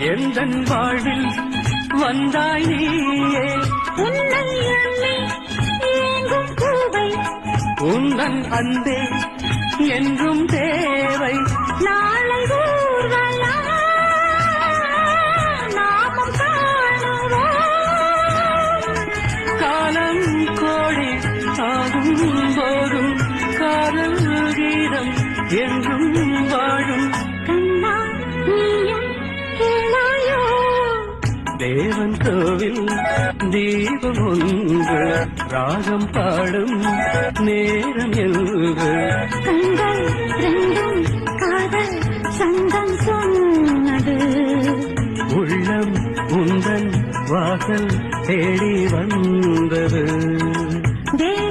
எந்தன் வாழ்வில் வந்தாய் நீயே உன்னை எண்ணி ஏங்கும் பூவை உந்தன் அன்பே என்றும் தேவை நாளை ஊர்வலம் நாமும் காணுவோம் காலம் கோடி ஆகும் போதும் காதல் கீதம் என்றும் வாழும் கண்ணா நீயும் கேளாயோ தேவன் கோவில் தீபம் ஒன்று ராகம் பாடும் நேரம் என்று கண்கள் ரெண்டும் காதல் சந்தம் சொன்னது உள்ளம் உந்தன் வாசல் தேடி வந்தது தேவ